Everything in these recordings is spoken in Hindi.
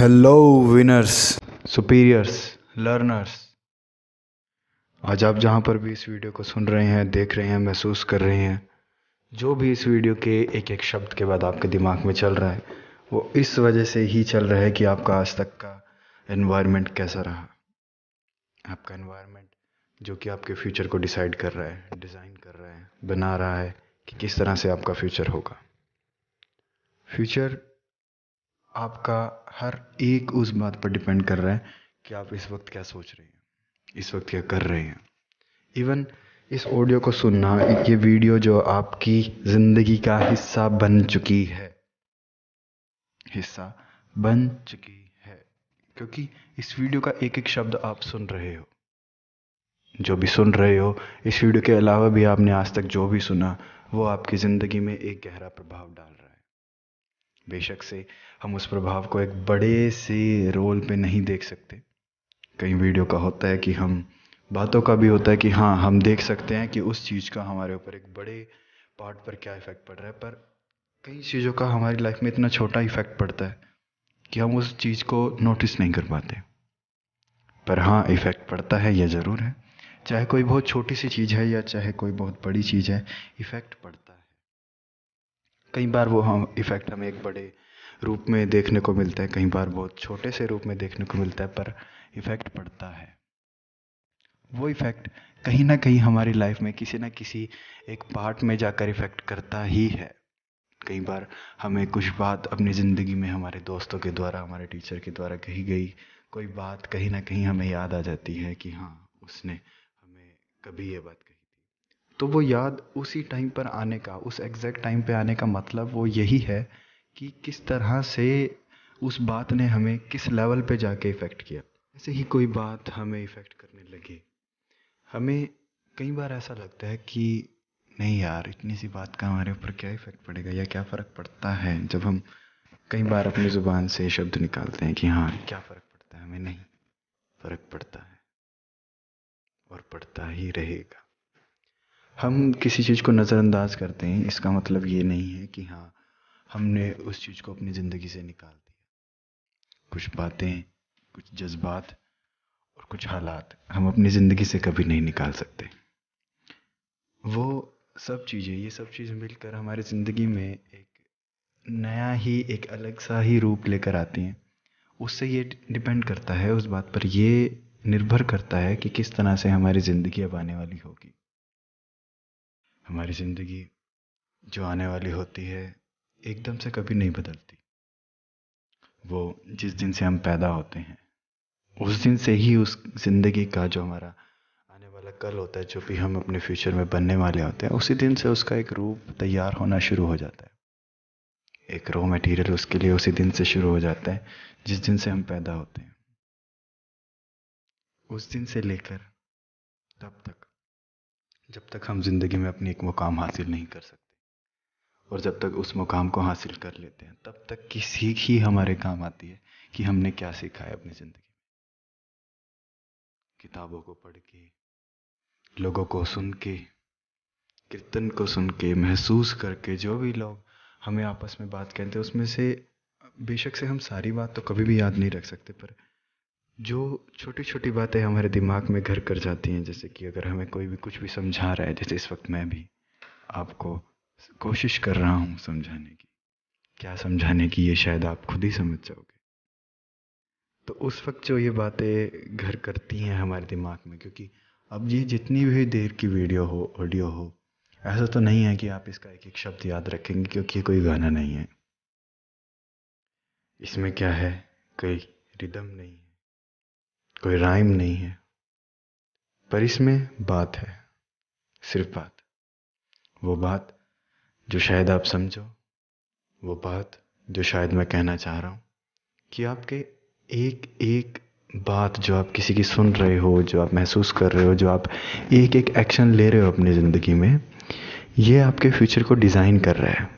Hello winners, superiors, learners. आज आप जहाँ पर भी इस वीडियो को सुन रहे हैं, देख रहे हैं, महसूस कर रहे हैं, जो भी इस वीडियो के एक एक शब्द के बाद आपके दिमाग में चल रहा है, वो इस वजह से ही चल रहा है कि आपका आज तक का एनवायरनमेंट कैसा रहा। आपका एनवायरनमेंट जो कि आपके फ्यूचर को डिसाइड कर रहा है, डिज़ाइन कर रहा है, बना रहा है कि किस तरह से आपका फ्यूचर होगा। फ्यूचर आपका हर एक उस बात पर डिपेंड कर रहा है कि आप इस वक्त क्या सोच रहे हैं, इस वक्त क्या कर रहे हैं। इवन इस ऑडियो को सुनना, ये वीडियो जो आपकी ज़िंदगी का हिस्सा बन चुकी है, हिस्सा बन चुकी है, क्योंकि इस वीडियो का एक एक शब्द आप सुन रहे हो। जो भी सुन रहे हो, इस वीडियो के अलावा भी आपने आज तक जो भी सुना, वो आपकी ज़िंदगी में एक गहरा प्रभाव डाल रहा है। बेशक से हम उस प्रभाव को एक बड़े से रोल पे नहीं देख सकते। कई वीडियो का होता है कि हम बातों का भी होता है कि हाँ, हम देख सकते हैं कि उस चीज़ का हमारे ऊपर एक बड़े पार्ट पर क्या इफ़ेक्ट पड़ रहा है, पर कई चीज़ों का हमारी लाइफ में इतना छोटा इफ़ेक्ट पड़ता है कि हम उस चीज़ को नोटिस नहीं कर पाते। पर हाँ, इफ़ेक्ट पड़ता है, यह ज़रूर है। चाहे कोई बहुत छोटी सी चीज़ है या चाहे कोई बहुत बड़ी चीज़ है, इफ़ेक्ट पड़ता है। कई बार वो हम इफ़ेक्ट हमें एक बड़े रूप में देखने को मिलता है, कई बार बहुत छोटे से रूप में देखने को मिलता है, पर इफ़ेक्ट पड़ता है। वो इफ़ेक्ट कहीं ना कहीं हमारी लाइफ में किसी ना किसी एक पार्ट में जाकर इफ़ेक्ट करता ही है। कई बार हमें कुछ बात अपनी ज़िंदगी में हमारे दोस्तों के द्वारा, हमारे टीचर के द्वारा कही गई कोई बात कहीं ना कहीं हमें याद आ जाती है कि हाँ, उसने हमें कभी ये बात कही थी। तो वो याद उसी टाइम पर आने का, उस एग्जैक्ट टाइम पे आने का मतलब वो यही है कि किस तरह से उस बात ने हमें किस लेवल पे जाके इफ़ेक्ट किया। ऐसे ही कोई बात हमें इफ़ेक्ट करने लगे, हमें कई बार ऐसा लगता है कि नहीं यार, इतनी सी बात का हमारे ऊपर क्या इफ़ेक्ट पड़ेगा या क्या फ़र्क पड़ता है। जब हम कई बार अपनी ज़ुबान से शब्द निकालते हैं कि हाँ, क्या फ़र्क पड़ता है, हमें नहीं फ़र्क पड़ता है और पड़ता ही रहेगा। हम किसी चीज़ को नज़रअंदाज करते हैं, इसका मतलब ये नहीं है कि हाँ, हमने उस चीज़ को अपनी ज़िंदगी से निकाल दिया। कुछ बातें, कुछ जज्बात और कुछ हालात हम अपनी ज़िंदगी से कभी नहीं निकाल सकते। वो सब चीज़ें, ये सब चीज़ मिलकर हमारी ज़िंदगी में एक नया ही, एक अलग सा ही रूप लेकर आती हैं। उससे ये डिपेंड करता है, उस बात पर ये निर्भर करता है कि किस तरह से हमारी ज़िंदगी अब आने वाली होगी। हमारी ज़िंदगी जो आने वाली होती है, एकदम से कभी नहीं बदलती। वो जिस दिन से हम पैदा होते हैं, उस दिन से ही उस ज़िंदगी का जो हमारा आने वाला कल होता है, जो भी हम अपने फ्यूचर में बनने वाले होते हैं, उसी दिन से उसका एक रूप तैयार होना शुरू हो जाता है। एक रॉ मटेरियल उसके लिए उसी दिन से शुरू हो जाता है, जिस दिन से हम पैदा होते हैं। उस दिन से लेकर तब तक, जब तक हम ज़िंदगी में अपनी एक मुकाम हासिल नहीं कर सकते, और जब तक उस मुकाम को हासिल कर लेते हैं, तब तक की सीख ही हमारे काम आती है कि हमने क्या सीखा है अपनी ज़िंदगी में। किताबों को पढ़ के, लोगों को सुन के, कीर्तन को सुन के, महसूस करके, जो भी लोग हमें आपस में बात कहते हैं, उसमें से बेशक से हम सारी बात तो कभी भी याद नहीं रख सकते, पर जो छोटी छोटी बातें हमारे दिमाग में घर कर जाती हैं, जैसे कि अगर हमें कोई भी कुछ भी समझा रहा है, जैसे इस वक्त मैं भी आपको कोशिश कर रहा हूँ समझाने की, क्या समझाने की ये शायद आप खुद ही समझ जाओगे। तो उस वक्त जो ये बातें घर करती हैं हमारे दिमाग में, क्योंकि अब ये जितनी भी देर की वीडियो हो, ऑडियो हो, ऐसा तो नहीं है कि आप इसका एक एक शब्द याद रखेंगे, क्योंकि ये कोई गाना नहीं है। इसमें क्या है, कोई रिदम नहीं है, कोई राइम नहीं है, पर इसमें बात है, सिर्फ बात। वो बात जो शायद आप समझो, वो बात जो शायद मैं कहना चाह रहा हूँ, कि आपके एक एक बात जो आप किसी की सुन रहे हो, जो आप महसूस कर रहे हो, जो आप एक एक एक्शन ले रहे हो अपनी ज़िंदगी में, ये आपके फ्यूचर को डिज़ाइन कर रहा है।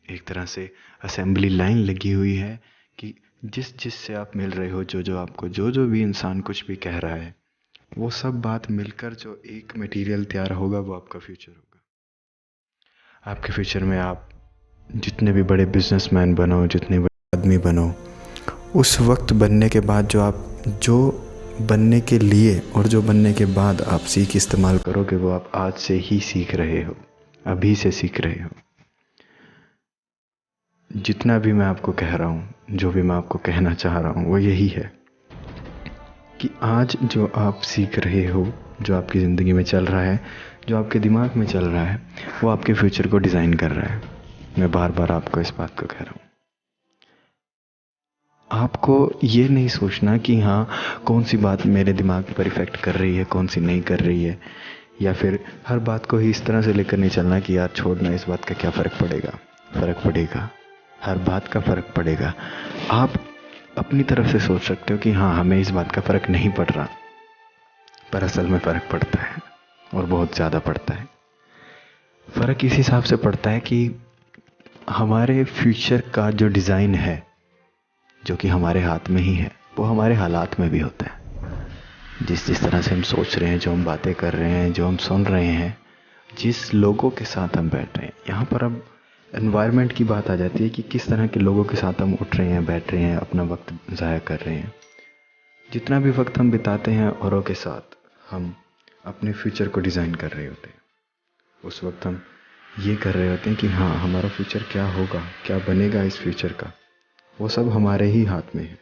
एक तरह से असेंबली लाइन लगी हुई है कि जिस जिस से आप मिल रहे हो, जो जो आपको, जो जो भी इंसान कुछ भी कह रहा है, वो सब बात मिलकर जो एक मटेरियल तैयार होगा, वो आपका फ्यूचर होगा। आपके फ्यूचर में आप जितने भी बड़े बिजनेसमैन बनो, जितने बड़े आदमी बनो, उस वक्त बनने के बाद जो बनने के लिए और जो बनने के बाद आप सीख इस्तेमाल करोगे वो आप आज से ही सीख रहे हो, अभी से सीख रहे हो। जितना भी मैं आपको कह रहा हूँ, जो भी मैं आपको कहना चाह रहा हूँ वो यही है कि आज जो आप सीख रहे हो, जो आपकी ज़िंदगी में चल रहा है, जो आपके दिमाग में चल रहा है, वो आपके फ्यूचर को डिज़ाइन कर रहा है। मैं बार बार आपको इस बात को कह रहा हूँ। आपको ये नहीं सोचना कि हाँ कौन सी बात मेरे दिमाग पर इफ़ेक्ट कर रही है, कौन सी नहीं कर रही है, या फिर हर बात को ही इस तरह से लेकर नहीं चलना कि यार छोड़ना, इस बात का क्या फ़र्क पड़ेगा। फ़र्क पड़ेगा, हर बात का फ़र्क पड़ेगा। आप अपनी तरफ से सोच सकते हो कि हाँ हमें इस बात का फ़र्क नहीं पड़ रहा, पर असल में फ़र्क पड़ता है और बहुत ज़्यादा पड़ता है। फ़र्क इस हिसाब से पड़ता है कि हमारे फ्यूचर का जो डिज़ाइन है, जो कि हमारे हाथ में ही है, वो हमारे हालात में भी होता है। जिस तरह से हम सोच रहे हैं, जो हम बातें कर रहे हैं, जो हम सुन रहे हैं, जिस लोगों के साथ हम बैठ रहे हैं, यहाँ पर अब एनवायरनमेंट की बात आ जाती है कि किस तरह के लोगों के साथ हम उठ रहे हैं, बैठ रहे हैं, अपना वक्त ज़ाया कर रहे हैं। जितना भी वक्त हम बिताते हैं औरों के साथ, हम अपने फ्यूचर को डिज़ाइन कर रहे होते हैं। उस वक्त हम ये कर रहे होते हैं कि हाँ हमारा फ्यूचर क्या होगा, क्या बनेगा इस फ्यूचर का, वो सब हमारे ही हाथ में है।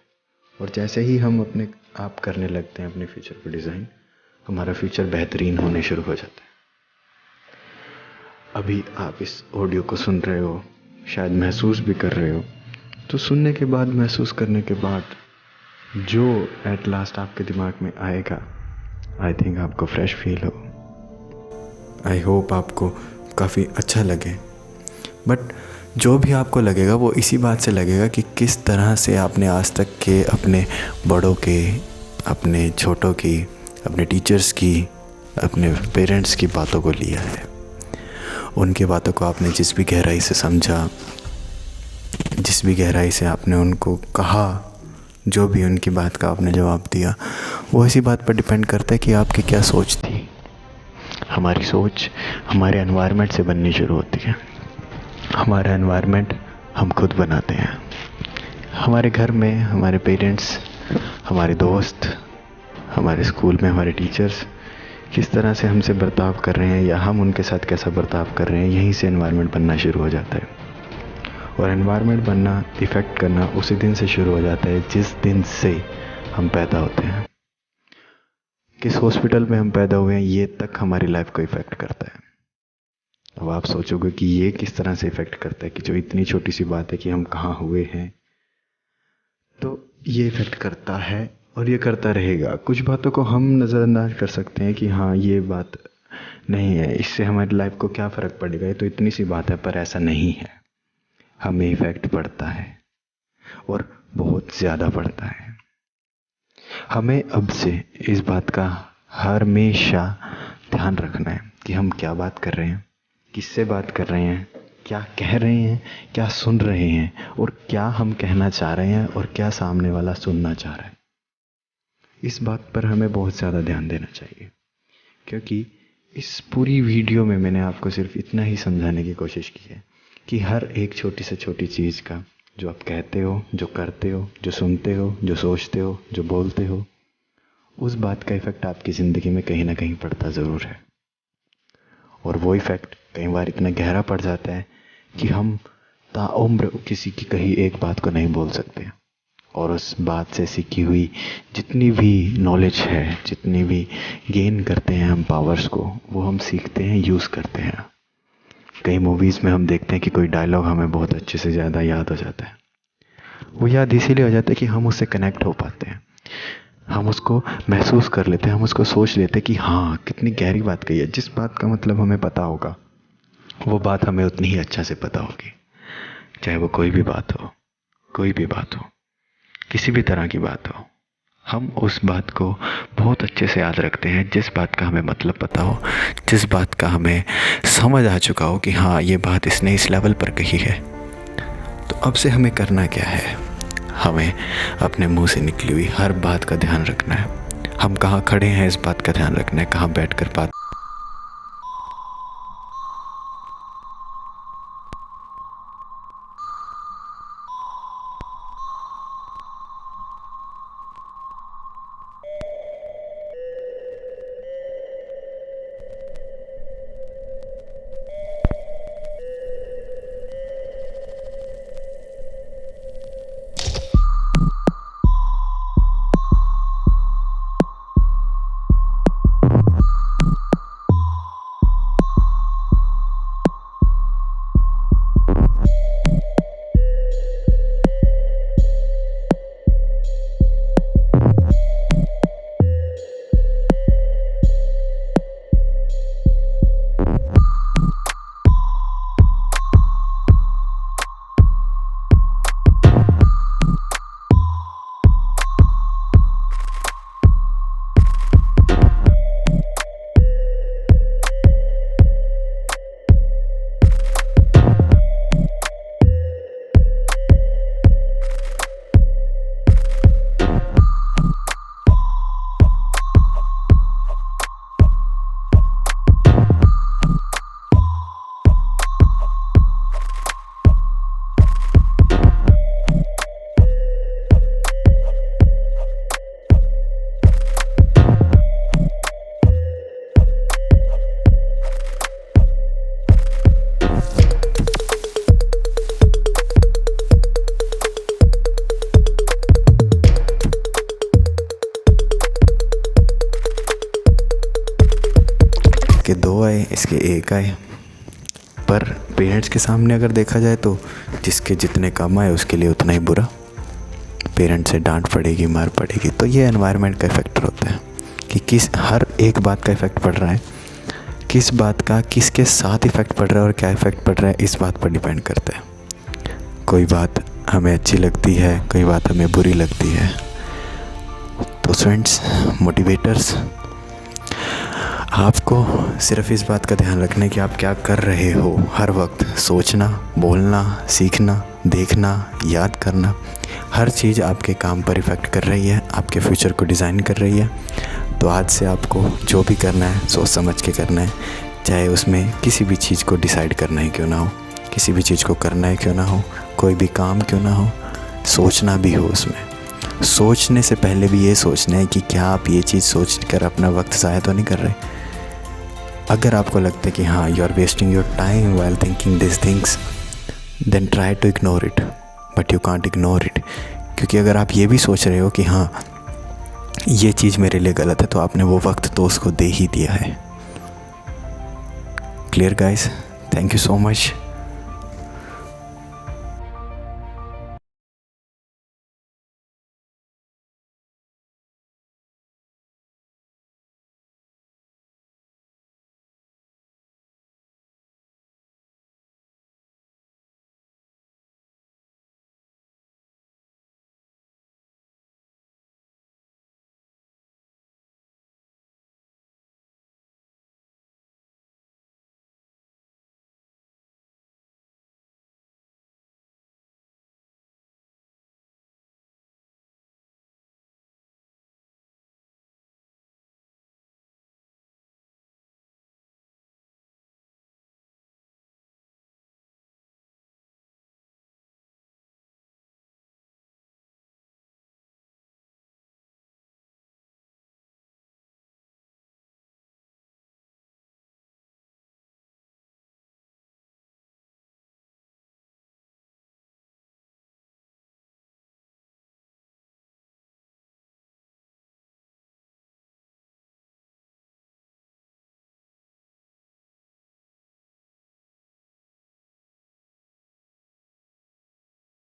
और जैसे ही हम अपने आप करने लगते हैं अपने फ्यूचर को डिज़ाइन, हमारा फ्यूचर बेहतरीन होने शुरू हो जाता है। अभी आप इस ऑडियो को सुन रहे हो, शायद महसूस भी कर रहे हो, तो सुनने के बाद, महसूस करने के बाद जो एट लास्ट आपके दिमाग में आएगा, आई थिंक आपको फ्रेश फील हो। आई होप आपको काफ़ी अच्छा लगे। बट जो भी आपको लगेगा वो इसी बात से लगेगा कि किस तरह से आपने आज तक के अपने बड़ों के, अपने छोटों की, अपने टीचर्स की, अपने पेरेंट्स की बातों को लिया है। उनकी बातों को आपने जिस भी गहराई से समझा, जिस भी गहराई से आपने उनको कहा, जो भी उनकी बात का आपने जवाब दिया, वो इसी बात पर डिपेंड करता है कि आपकी क्या सोच थी। हमारी सोच हमारे एनवायरनमेंट से बननी शुरू होती है। हमारा एनवायरनमेंट हम खुद बनाते हैं। हमारे घर में हमारे पेरेंट्स, हमारे दोस्त, हमारे स्कूल में हमारे टीचर्स किस तरह से हमसे बर्ताव कर रहे हैं या हम उनके साथ कैसा बर्ताव कर रहे हैं, यहीं से एनवायरनमेंट बनना शुरू हो जाता है। और एनवायरनमेंट बनना, इफ़ेक्ट करना उसी दिन से शुरू हो जाता है जिस दिन से हम पैदा होते हैं। किस हॉस्पिटल में हम पैदा हुए हैं ये तक हमारी लाइफ को इफ़ेक्ट करता है। अब आप सोचोगे कि ये किस तरह से इफ़ेक्ट करता है, कि जो इतनी छोटी सी बात है कि हम कहाँ हुए हैं, तो ये इफ़ेक्ट करता है और ये करता रहेगा। कुछ बातों को हम नज़रअंदाज कर सकते हैं कि हाँ ये बात नहीं है, इससे हमारी लाइफ को क्या फ़र्क पड़ेगा, ये तो इतनी सी बात है, पर ऐसा नहीं है। हमें इफ़ेक्ट पड़ता है और बहुत ज़्यादा पड़ता है। हमें अब से इस बात का हमेशा ध्यान रखना है कि हम क्या बात कर रहे हैं, किससे बात कर रहे हैं, क्या कह रहे हैं, क्या सुन रहे हैं, और क्या हम कहना चाह रहे हैं और क्या सामने वाला सुनना चाह रहा है। इस बात पर हमें बहुत ज़्यादा ध्यान देना चाहिए, क्योंकि इस पूरी वीडियो में मैंने आपको सिर्फ इतना ही समझाने की कोशिश की है कि हर एक छोटी से छोटी चीज़ का, जो आप कहते हो, जो करते हो, जो सुनते हो, जो सोचते हो, जो बोलते हो, उस बात का इफ़ेक्ट आपकी ज़िंदगी में कहीं ना कहीं पड़ता ज़रूर है। और वो इफ़ेक्ट कई बार इतना गहरा पड़ जाता है कि हम ताउम्र किसी की कही एक बात को नहीं बोल सकते, और उस बात से सीखी हुई जितनी भी नॉलेज है, जितनी भी गेन करते हैं हम पावर्स को, वो हम सीखते हैं, यूज़ करते हैं। कई मूवीज़ में हम देखते हैं कि कोई डायलॉग हमें बहुत अच्छे से ज़्यादा याद हो जाता है। वो याद इसीलिए हो जाता है कि हम उससे कनेक्ट हो पाते हैं, हम उसको महसूस कर लेते हैं, हम उसको सोच लेते हैं कि हाँ कितनी गहरी बात कही है। जिस बात का मतलब हमें पता होगा, वो बात हमें उतनी ही अच्छा से पता होगी, चाहे वो कोई भी बात हो, कोई भी बात हो, किसी भी तरह की बात हो। हम उस बात को बहुत अच्छे से याद रखते हैं, जिस बात का हमें मतलब पता हो, जिस बात का हमें समझ आ चुका हो कि हाँ ये बात इसने इस लेवल पर कही है। तो अब से हमें करना क्या है, हमें अपने मुंह से निकली हुई हर बात का ध्यान रखना है। हम कहाँ खड़े हैं इस बात का ध्यान रखना है, कहाँ बैठकर बात आए, इसके 1 आए। पर पेरेंट्स के सामने अगर देखा जाए तो जिसके जितने कम आए उसके लिए उतना ही बुरा। पेरेंट्स से डांट पड़ेगी, मार पड़ेगी। तो ये एनवायरनमेंट का फैक्टर होता है कि किस हर एक बात का इफ़ेक्ट पड़ रहा है, किस बात का किसके साथ इफ़ेक्ट पड़ रहा है और क्या इफ़ेक्ट पड़ रहा है, इस बात पर डिपेंड करता है। कोई बात हमें अच्छी लगती है, कोई बात हमें बुरी लगती है। तो फ्रेंड्स, मोटिवेटर्स, आपको सिर्फ इस बात का ध्यान रखना है कि आप क्या कर रहे हो। हर वक्त सोचना, बोलना, सीखना, देखना, याद करना, हर चीज़ आपके काम पर इफ़ेक्ट कर रही है, आपके फ्यूचर को डिज़ाइन कर रही है। तो आज से आपको जो भी करना है सोच समझ के करना है, चाहे उसमें किसी भी चीज़ को डिसाइड करना है क्यों ना हो, किसी भी चीज़ को करना है क्यों ना हो, कोई भी काम क्यों ना हो, सोचना भी हो। उसमें सोचने से पहले भी ये सोचना है कि क्या आप ये चीज़ सोच कर अपना वक्त ज़ाया तो नहीं कर रहे। अगर आपको लगता है कि हाँ, you are wasting your time while thinking this things, then try to ignore it, but you can't ignore it. क्योंकि अगर आप ये भी सोच रहे हो कि हाँ ये चीज़ मेरे लिए गलत है, तो आपने वो वक्त तो उसको दे ही दिया है। Clear guys? Thank you so much.